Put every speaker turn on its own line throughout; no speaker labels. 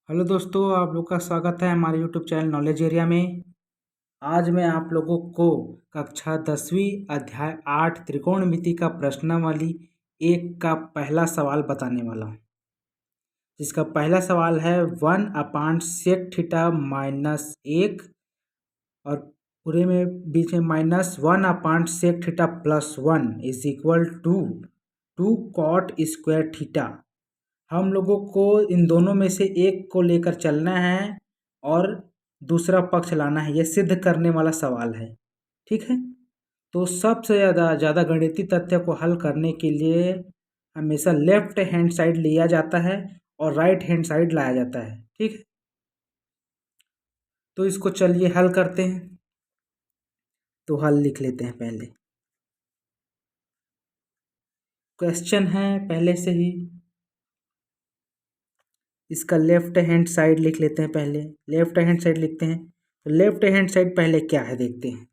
Hello दोस्तों, आप लोग का स्वागत है हमारे यूट्यूब चैनल नॉलेज एरिया में। आज मैं आप लोगों को कक्षा 10वीं अध्याय 8 त्रिकोणमिति का प्रश्नावली 1 का पहला सवाल बताने वाला हूँ। जिसका पहला सवाल है 1/sec θ - 1 और पूरे में बीच में -1/sec θ+1 = 2 cot² θ। हम लोगों को इन दोनों में से एक को लेकर चलना है और दूसरा पक्ष लाना है। यह सिद्ध करने वाला सवाल है, ठीक है। तो सबसे ज़्यादा गणितीय तथ्य को हल करने के लिए हमेशा लेफ्ट हैंड साइड लिया जाता है और राइट हैंड साइड लाया जाता है, ठीक है। तो इसको चलिए हल करते हैं। तो हल लिख लेते हैं। पहले क्वेश्चन है पहले से ही, इसका लेफ्ट हैंड साइड लिख लेते हैं। पहले लेफ्ट हैंड साइड लिखते हैं। तो लेफ्ट हैंड साइड पहले क्या है देखते हैं।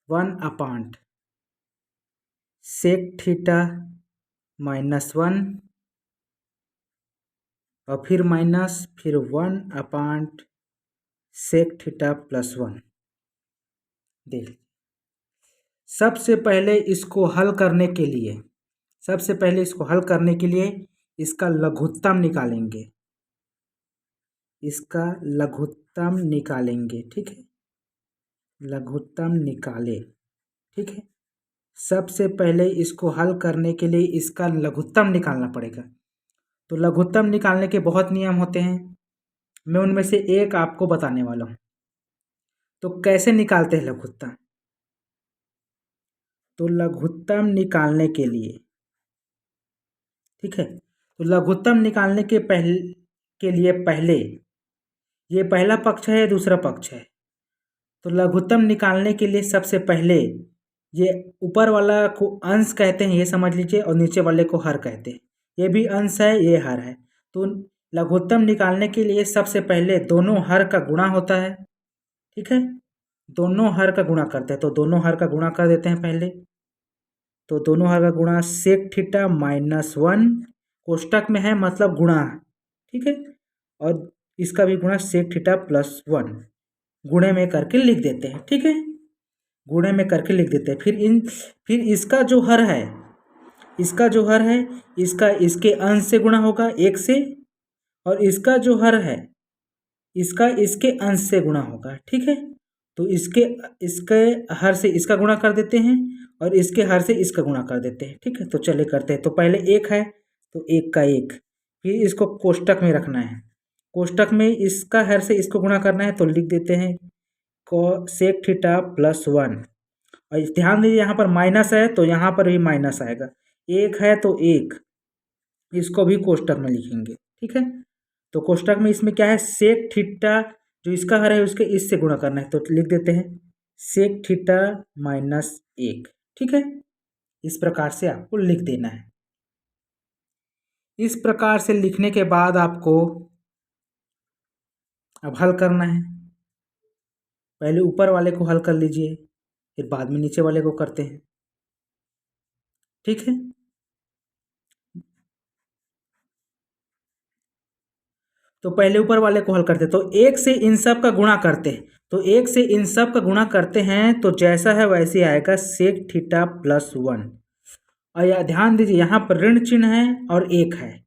1/sec θ-1 और फिर माइनस, फिर 1/sec θ+1। देख, सबसे पहले इसको हल करने के लिए इसका लघुत्तम निकालेंगे। ठीक है। लघुत्तम निकाले, ठीक है। सबसे पहले इसको हल करने के लिए इसका लघुत्तम निकालना पड़ेगा। तो लघुत्तम निकालने के बहुत नियम होते हैं, मैं उनमें से एक आपको बताने वाला हूँ। तो कैसे निकालते हैं लघुत्तम? तो लघुत्तम निकालने के लिए, ठीक है, तो लघुत्तम निकालने के पहले ये पहला पक्ष है, दूसरा पक्ष है। तो लघुत्तम निकालने के लिए सबसे पहले ये ऊपर वाला को अंश कहते हैं, ये समझ लीजिए, और नीचे वाले को हर कहते हैं। ये भी अंश है, ये हर है। तो लघुत्तम निकालने के लिए सबसे पहले दोनों हर का गुणा होता है, ठीक है। दोनों हर का गुणा करते हैं, तो दोनों हर का गुणा कर देते हैं पहले। तो दोनों हर का गुणा sec θ-1 कोष्टक में है, मतलब गुणा, ठीक है। और इसका भी गुणा sec θ+1 गुणे में करके लिख देते हैं, ठीक है। गुणे में करके लिख देते हैं। फिर इसका जो हर है, इसका इसके अंश से गुणा होगा 1 से, और इसका जो हर है इसका इसके अंश से गुणा होगा, ठीक है। तो इसके हर से इसका गुणा कर देते हैं और इसके हर से इसका गुणा कर देते हैं, ठीक है। तो चले करते हैं। तो पहले 1 है, तो 1 का 1, फिर इसको कोष्टक में रखना है। कोष्टक में इसका हर से इसको गुणा करना है, तो लिख देते हैं sec θ+1। और ध्यान दीजिए, यहाँ पर माइनस है तो यहाँ पर भी माइनस आएगा। 1 है तो 1, इसको भी कोष्टक में लिखेंगे, ठीक है। तो कोष्टक में इसमें क्या है, sec θ जो इसका हर है उसके इससे गुणा करना है, तो लिख देते हैं sec θ-1, ठीक है। इस प्रकार से आपको लिख देना है। इस प्रकार से लिखने के बाद आपको अब हल करना है। पहले ऊपर वाले को हल कर लीजिए, फिर बाद में नीचे वाले को करते हैं, ठीक है। तो पहले ऊपर वाले को हल करते हैं, तो 1 से इन सब का गुणा करते हैं। तो 1 से इन सब का गुणा करते हैं तो जैसा है वैसे आएगा sec θ+1। और यह ध्यान दीजिए, यहाँ पर ऋण चिन्ह है और 1 है,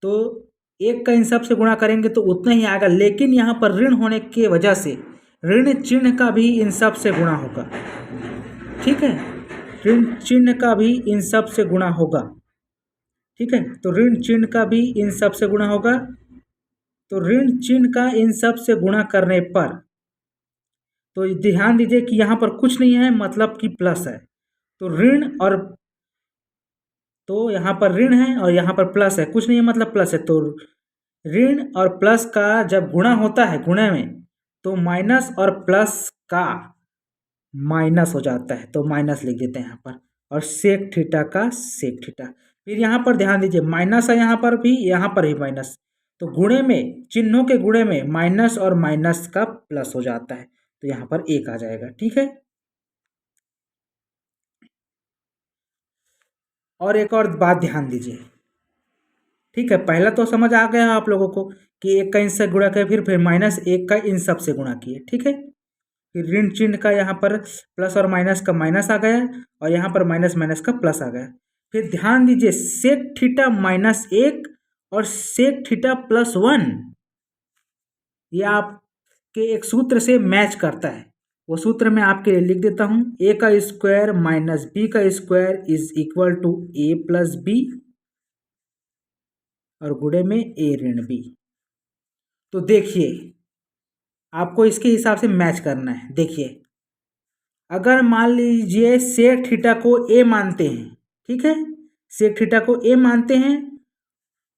तो 1 का इन सब से गुणा करेंगे तो उतना ही आएगा। लेकिन यहाँ पर ऋण होने की वजह से ऋण चिन्ह का भी इन सब से गुणा होगा, ठीक है। ऋण चिन्ह का भी इन सब से गुणा होगा, ठीक है। तो ऋण चिन्ह का भी इन सब से गुणा होगा। तो ऋण चिन्ह का इन सब से गुणा करने पर, तो ध्यान दीजिए कि यहाँ पर कुछ नहीं है, मतलब कि प्लस है। तो ऋण और, तो यहाँ पर ऋण है और यहाँ पर प्लस है, कुछ नहीं है मतलब प्लस है। तो ऋण और प्लस का जब गुणा होता है गुणे में, तो माइनस और प्लस का माइनस हो जाता है, तो माइनस लिख देते हैं यहाँ पर। और sec θ का sec θ, फिर यहाँ पर ध्यान दीजिए माइनस है, यहाँ पर भी माइनस। तो गुणे में, चिन्हों के गुणे में माइनस और माइनस का प्लस हो जाता है, तो यहाँ पर 1 आ जाएगा, ठीक है। और एक और बात ध्यान दीजिए, ठीक है, पहला तो समझ आ गया आप लोगों को कि एक का इन से गुणा किया, फिर माइनस एक का इन सब से गुणा किए। ठीक है, फिर ऋण चिन्ह का यहाँ पर प्लस और माइनस का माइनस आ गया और यहाँ पर माइनस माइनस का प्लस आ गया। फिर ध्यान दीजिए सेक थीटा माइनस एक और सेक थीटा प्लस वन, ये आपके एक सूत्र से मैच करता है। वो सूत्र मैं आपके लिए लिख देता हूँ, ए का स्क्वायर माइनस बी का square is equal to a plus b और गुणे में ए ऋण बी। तो देखिए आपको इसके हिसाब से मैच करना है। देखिए अगर मान लीजिए सेक थीटा को ए मानते हैं, ठीक है, सेक थीटा को ए मानते हैं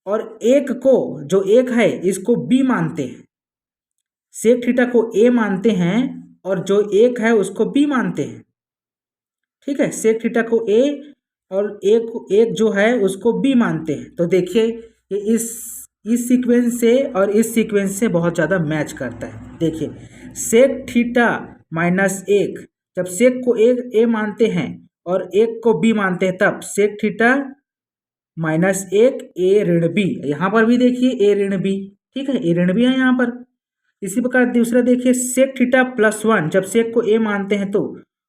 और एक को जो एक है इसको बी मानते हैं, सेक थीटा को ए मानते हैं और जो एक है उसको बी मानते हैं। ठीक है, सेक थीटा को ए और एक जो है उसको बी मानते हैं। तो देखिए ये इस सीक्वेंस से और इस सीक्वेंस से बहुत ज़्यादा मैच करता है। देखिए सेक थीटा माइनस एक, जब सेक को ए मानते हैं और एक को बी मानते हैं तब सेक थीटा माइनस एक ए ऋण बी, यहाँ पर भी देखिए ए ऋण बी। ठीक है, ए ऋण बी है यहाँ पर। इसी प्रकार दूसरा देखिए सेक थीटा प्लस वन, जब सेक को ए मानते हैं तो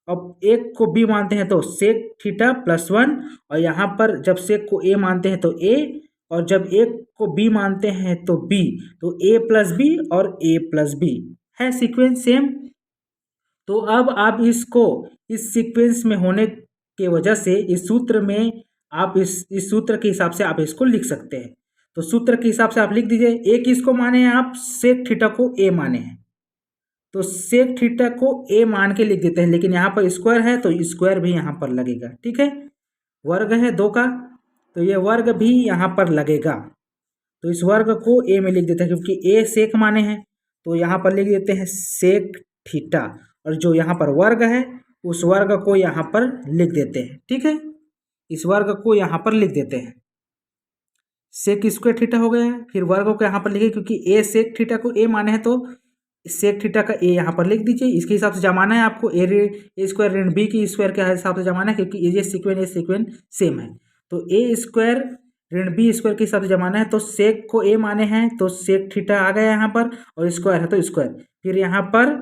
अब एक को बी मानते हैं तो सेक थीटा प्लस वन, और यहाँ पर जब सेक को ए मानते हैं तो ए और जब एक को बी मानते हैं तो बी, तो ए प्लस बी और ए प्लस बी है सीक्वेंस सेम। तो अब आप इसको इस सीक्वेंस में होने के वजह से इस सूत्र में आप इस सूत्र के हिसाब से आप इसको लिख सकते हैं। तो सूत्र के हिसाब से आप लिख दीजिए, ए किसको माने हैं आप, सेक थीटा को ए माने हैं, तो सेक थीटा को ए मान के लिख देते हैं। लेकिन यहाँ पर स्क्वायर है तो स्क्वायर भी यहाँ पर लगेगा। ठीक है, वर्ग है दो का तो ये वर्ग भी यहाँ पर लगेगा। तो इस वर्ग को ए में लिख देते हैं क्योंकि ए सेक माने हैं, तो यहाँ पर लिख देते हैं सेक थीटा, और जो यहाँ पर वर्ग है उस वर्ग को यहाँ पर लिख देते हैं। ठीक है, इस वर्ग को यहाँ पर लिख देते हैं, सेक स्क्वायर थीटा हो गया। फिर वर्ग को यहाँ पर लिखे क्योंकि ए सेक थीटा को ए माने हैं तो सेक थीटा का ए यहाँ पर लिख दीजिए। इसके हिसाब से जमाना है आपको, ए स्क्वायर ऋण बी की स्क्वायर के हिसाब से जमाना है क्योंकि ये सीक्वेंस सेम है। तो ए स्क्वायर ऋण बी स्क्वायर के हिसाब से जमाना है, तो सेक को ए माने हैं तो सेक थीटा आ गया यहाँ पर और स्क्वायर है तो स्क्वायर। फिर यहाँ पर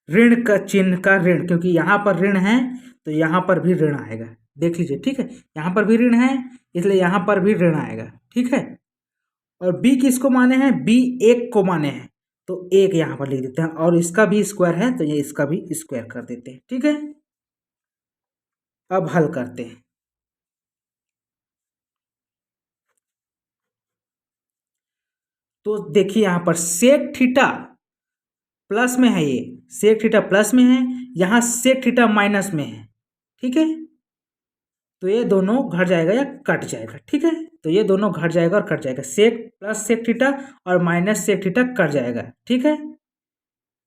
ऋण का चिन्ह का ऋण, क्योंकि यहाँ पर ऋण है तो यहाँ पर भी ऋण आएगा। देख लीजिए, ठीक है, यहाँ पर भी ऋण है इसलिए यहाँ पर भी ऋण आएगा। ठीक है, और b किसको माने हैं, b एक को माने हैं तो एक यहाँ पर लिख देते हैं, और इसका भी स्क्वायर है तो ये इसका भी स्क्वायर कर देते हैं। ठीक है, अब हल करते हैं। तो देखिए यहाँ पर सेक थीटा प्लस में है, ये सेक थीटा प्लस में है, यहाँ सेक थीटा माइनस में है। ठीक है, तो ये दोनों घट जाएगा या कट जाएगा। ठीक है, तो ये दोनों घट जाएगा और कट जाएगा, सेक प्लस सेक थीटा और माइनस सेक थीटा कट जाएगा। ठीक है,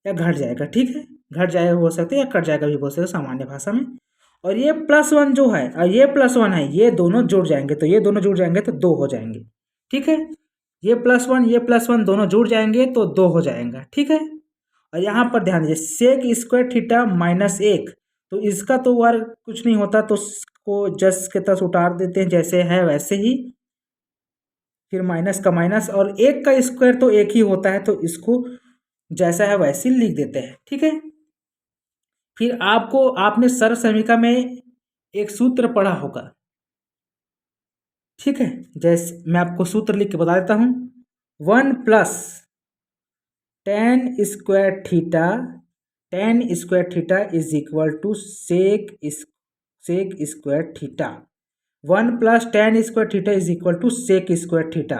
या घट जाएगा। ठीक है, घट जाएगा हो सकता है या कट जाएगा भी हो सकता है सामान्य भाषा में। और ये प्लस वन जो है और ये प्लस वन है, ये दोनों जुड़ जाएंगे, तो ये दोनों जुड़ जाएंगे तो दो हो जाएंगे। ठीक है, ये प्लस वन दोनों जुड़ जाएंगे तो दो हो जाएगा। ठीक है, और यहाँ पर ध्यान दीजिए सेक स्क्वायर थीटा माइनस एक, तो इसका तो वर्ग कुछ नहीं होता तो इसको जस के तस उतार देते हैं, जैसे है वैसे ही। फिर माइनस का माइनस, और एक का स्क्वायर तो एक ही होता है तो इसको जैसा है वैसे ही लिख देते हैं। ठीक है, फिर आपने सर्व समीकरण में एक सूत्र पढ़ा होगा। ठीक है, जैसे मैं आपको सूत्र लिख के बता देता हूँ, 1 plus tan square theta is equal to sec square theta. 1 plus tan square theta is equal to sec square theta.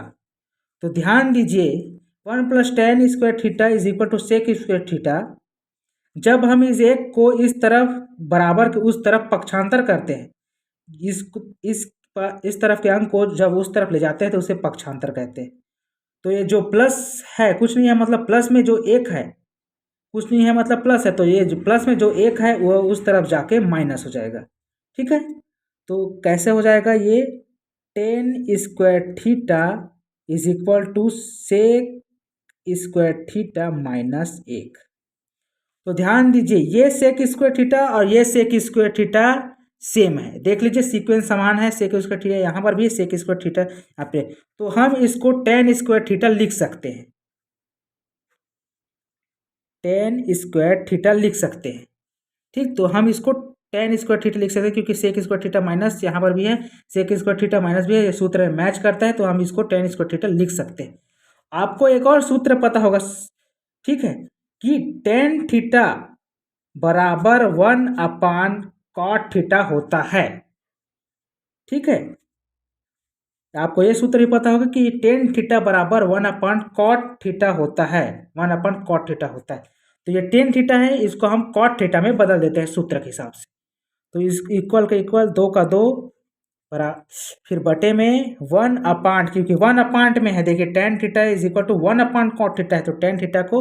तो ध्यान दीजिए 1 plus tan square theta is equal to sec square theta, जब हम इस एक को इस तरफ बराबर के उस तरफ पक्षांतर करते हैं, इस तरफ के अंक को जब उस तरफ ले जाते हैं तो उसे पक्षांतर कहते हैं। तो ये जो प्लस है कुछ नहीं है, मतलब प्लस में जो एक है कुछ नहीं है, मतलब प्लस है, तो ये जो प्लस में जो एक है वो उस तरफ जाके माइनस हो जाएगा। ठीक है, तो कैसे हो जाएगा ये, tan square theta is equal to sec square theta minus एक। तो ध्यान दीजिए ये सेक स्क्वायर थीटा और ये सेक स्क्वायर थीटा सेम है। देख लीजिए सीक्वेंस समान है, सेक स्क्वायर थीटा यहाँ पर भी है, सेक स्क्वायर थीटा यहाँ पे। तो हम इसको टेन स्क्वायर थीटा लिख सकते हैं, टेन स्क्वायर थीटा लिख सकते हैं। ठीक, तो हम इसको टेन स्क्वायर थीटा लिख सकते हैं क्योंकि सेक स्क्वायर थीटा माइनस यहाँ पर भी है, सेक स्क्वायर थीटा माइनस भी है, ये सूत्र मैच करता है, तो हम इसको टेन स्क्वायर थीटा लिख सकते हैं। आपको एक और सूत्र पता होगा, ठीक है, कि टेन थीटा बराबर 1/cot थीटा होता है। ठीक है, आपको ये सूत्र भी पता होगा कि टेन थीटा बराबर 1/cot थीटा होता है, 1/cot थीटा होता है। तो ये टेन थीटा है, इसको हम cot थीटा में बदल देते हैं सूत्र के हिसाब से। तो इस इक्वल का इक्वल, दो का दो, बरा फिर बटे में 1/, क्योंकि 1/, में है, देखिए tan theta is equal to 1/cot theta है, तो टेन थीटा को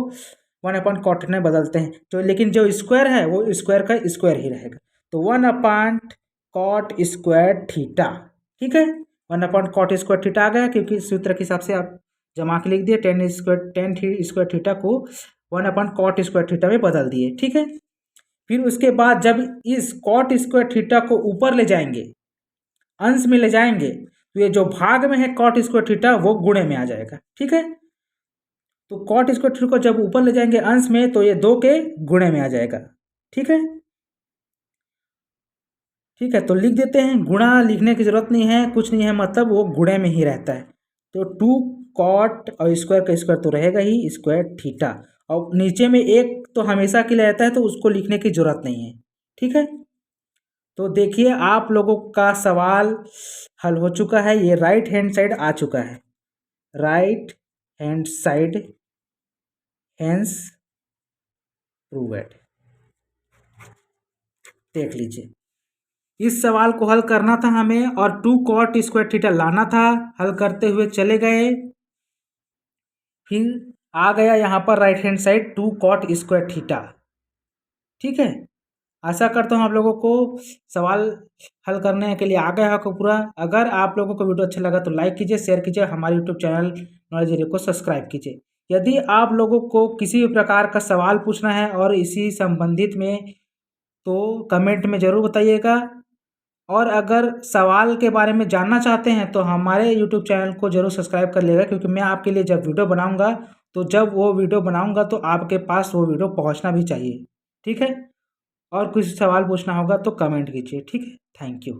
1/cot थीटा में बदलते हैं। तो लेकिन जो स्क्वायर है वो स्क्वायर का स्क्वायर ही रहेगा, तो 1/cot स्क्वायर थीटा। ठीक है, 1/cot स्क्वायर थीटा आ गया, क्योंकि सूत्र के हिसाब से आप जमा के लिख दिए, टेन स्क्वायर थीटा को 1/cot स्क्वायर थीटा में बदल दिए। ठीक है, फिर उसके बाद जब इस cot स्क्वायर थीटा को ऊपर ले जाएंगे, अंश में ले जाएंगे, तो ये जो भाग में है cot स्क्वायर थीटा वो गुणे में आ जाएगा। ठीक है, तो cot स्क्वायर थीटा को जब ऊपर ले जाएंगे अंश में, तो ये 2 के गुणे में आ जाएगा। ठीक है, ठीक है, तो लिख देते हैं, गुणा लिखने की जरूरत नहीं है, कुछ नहीं है, मतलब वो गुणे में ही रहता है। तो 2 cot और स्क्वायर का स्क्वायर तो रहेगा ही, स्क्वायर थीटा, और नीचे में एक तो हमेशा के लिए रहता है, तो उसको लिखने की जरूरत नहीं है। ठीक है, तो देखिए आप लोगों का सवाल हल हो चुका है, ये राइट हैंड साइड आ चुका है, right hand side hence proved. देख लीजिए, इस सवाल को हल करना था हमें, और 2 cot स्क्वायर थीटा लाना था, हल करते हुए चले गए, फिर आ गया यहाँ पर right hand side 2 cot square theta. ठीक है, आशा करता हूँ आप लोगों को सवाल हल करने के लिए आ गया होगा पूरा। अगर आप लोगों को वीडियो अच्छा लगा तो लाइक कीजिए, शेयर कीजिए, हमारे यूट्यूब चैनल नॉलेज एरिया को सब्सक्राइब कीजिए। यदि आप लोगों को किसी भी प्रकार का सवाल पूछना है और इसी संबंधित में, तो कमेंट में ज़रूर बताइएगा। और अगर सवाल के बारे में जानना चाहते हैं तो हमारे यूट्यूब चैनल को ज़रूर सब्सक्राइब कर लेगा, क्योंकि मैं आपके लिए जब वीडियो बनाऊँगा, तो जब वो वीडियो बनाऊँगा तो आपके पास वो वीडियो पहुँचना भी चाहिए। ठीक है, और कुछ सवाल पूछना होगा तो कमेंट कीजिए। ठीक है, थैंक यू।